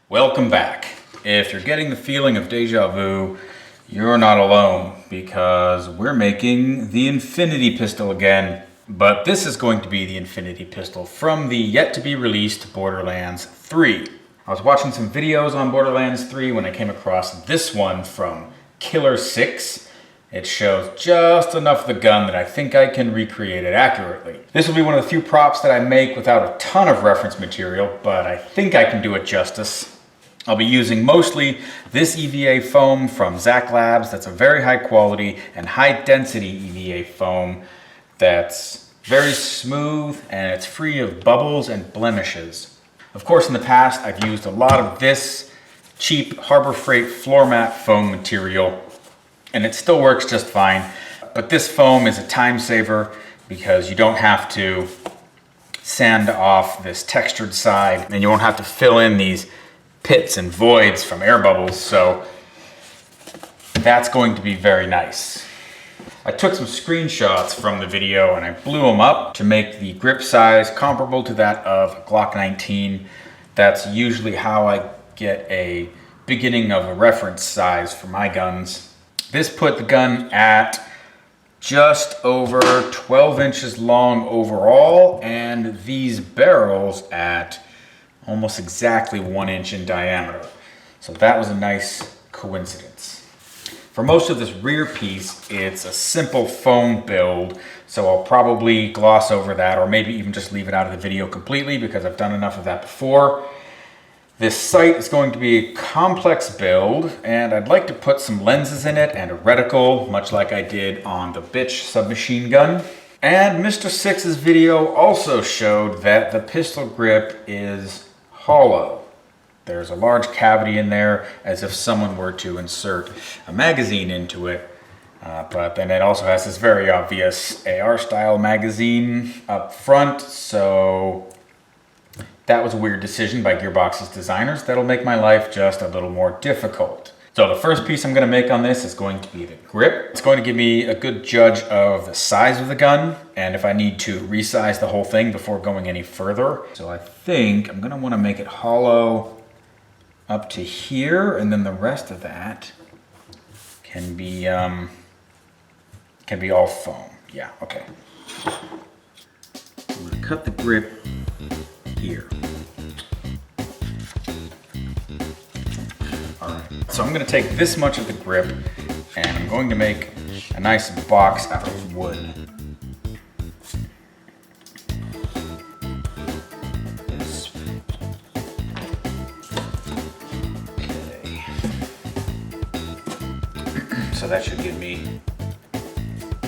Welcome back. If you're getting the feeling of deja vu, you're not alone because we're making the Infinity Pistol again. But this is going to be the Infinity Pistol from the yet-to-be-released Borderlands 3. I was watching some videos on Borderlands 3 when I came across this one from Killer 6. It shows just enough of the gun that I think I can recreate it accurately. This will be one of the few props that I make without a ton of reference material, but I think I can do it justice. I'll be using mostly this EVA foam from Zac Labs. That's a very high quality and high density EVA foam that's very smooth and it's free of bubbles and blemishes. Of course, in the past, I've used a lot of this cheap Harbor Freight floor mat foam material, and it still works just fine. But this foam is a time saver because you don't have to sand off this textured side and you won't have to fill in these pits and voids from air bubbles, so that's going to be very nice. I took some screenshots from the video and I blew them up to make the grip size comparable to that of a Glock 19. That's usually how I get a beginning of a reference size for my guns. This put the gun at just over 12 inches long overall, and these barrels at almost exactly 1 inch in diameter. So that was a nice coincidence. For most of this rear piece, it's a simple foam build, so I'll probably gloss over that or maybe even just leave it out of the video completely because I've done enough of that before. This sight is going to be a complex build, and I'd like to put some lenses in it and a reticle, much like I did on the Bitch submachine gun. And Mr. Six's video also showed that the pistol grip is hollow. There's a large cavity in there as if someone were to insert a magazine into it. But then it also has this very obvious AR style magazine up front. So that was a weird decision by Gearbox's designers. That'll make my life just a little more difficult. So the first piece I'm going to make on this is going to be the grip. It's going to give me a good judge of the size of the gun and if I need to resize the whole thing before going any further. So I think I'm going to want to make it hollow up to here, and then the rest of that can be all foam. Yeah, okay. I'm going to cut the grip here. So I'm going to take this much of the grip and I'm going to make a nice box out of wood. Okay. So that should give me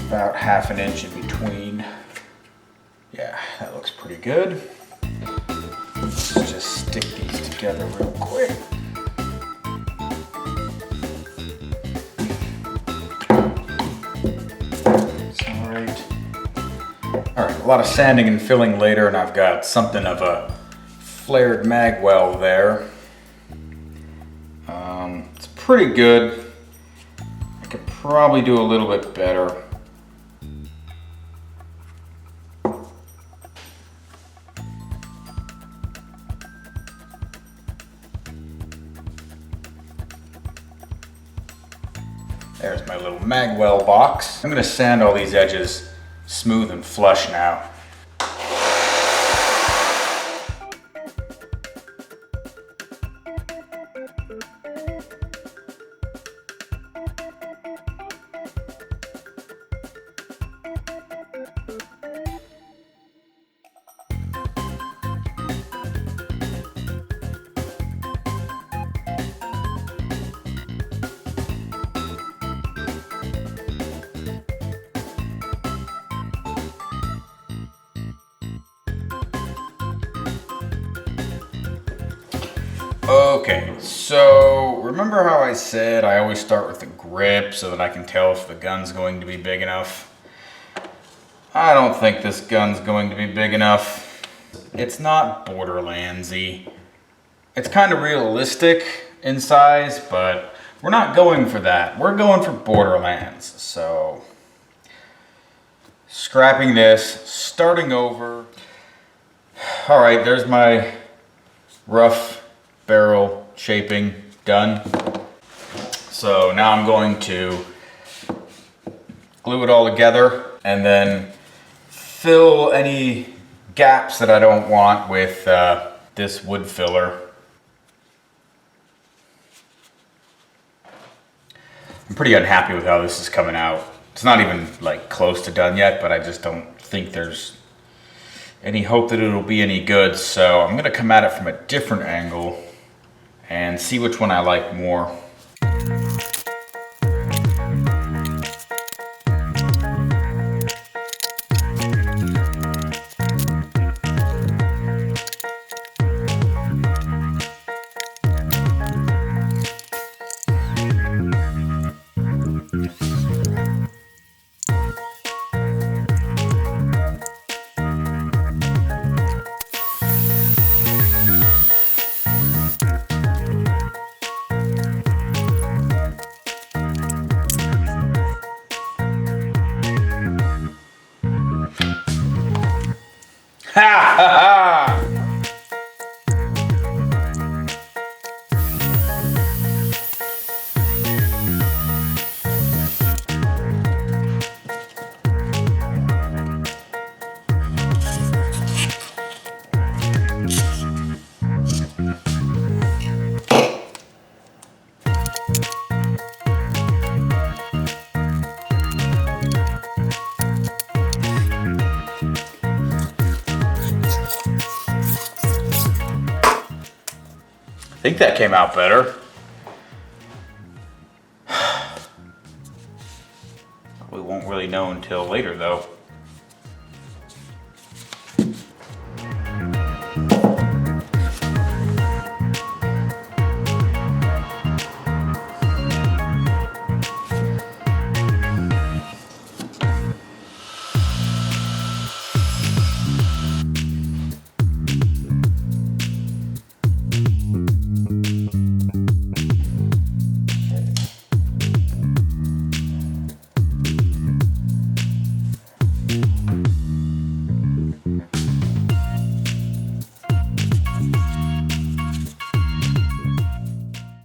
about ½ an inch in between. Yeah, that looks pretty good. Let's just stick these together real quick. Alright, a lot of sanding and filling later, and I've got something of a flared mag well there. It's pretty good. I could probably do a little bit better. There's my little magwell box. I'm going to sand all these edges smooth and flush now. Okay, so remember how I said I always start with the grip so that I can tell if the gun's going to be big enough? I don't think this gun's going to be big enough. It's not Borderlands-y. It's kind of realistic in size, but we're not going for that. We're going for Borderlands, so scrapping this, starting over. All right, there's my rough barrel shaping done. So now I'm going to glue it all together and then fill any gaps that I don't want with this wood filler. I'm pretty unhappy with how this is coming out. It's not even like close to done yet, but I just don't think there's any hope that it'll be any good. So I'm gonna come at it from a different angle and see which one I like more. Ha ha ha! I think that came out better. We won't really know until later though.